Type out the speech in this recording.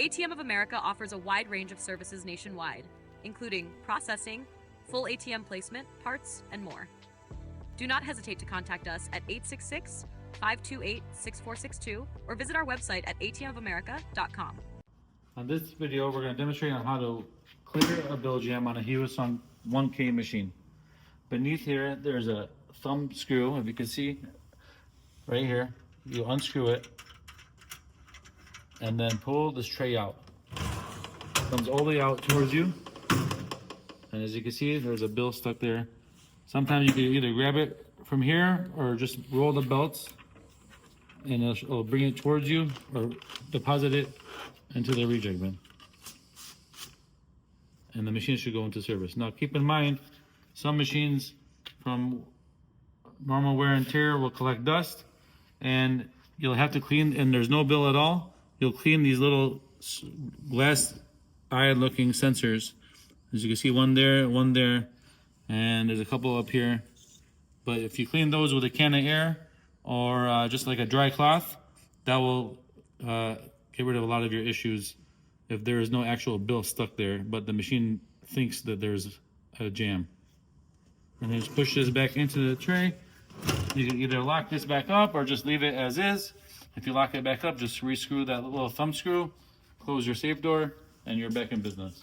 ATM of America offers a wide range of services nationwide, including processing, full ATM placement, parts, and more. Do not hesitate to contact us at 866-528-6462 or visit our website at atmofamerica.com. On this video, we're going to demonstrate on how to clear a bill jam on a Hewison 1K machine. Beneath here, there's a thumb screw. If you can see right here, you unscrew it and then pull this tray out. It comes all the way out towards you. And as you can see, there's a bill stuck there. Sometimes you can either grab it from here or just roll the belts and it'll bring it towards you or deposit it into the reject bin. And the machine should go into service. Now keep in mind, some machines from normal wear and tear will collect dust and you'll have to clean, and there's no bill at all. You'll clean these little glass eye looking sensors. As you can see, one there, and there's a couple up here. But if you clean those with a can of air or just like a dry cloth, that will get rid of a lot of your issues if there is no actual bill stuck there, but the machine thinks that there's a jam. And then just push this back into the tray. You can either lock this back up or just leave it as is. If you lock it back up, just rescrew that little thumb screw, close your safe door, and you're back in business.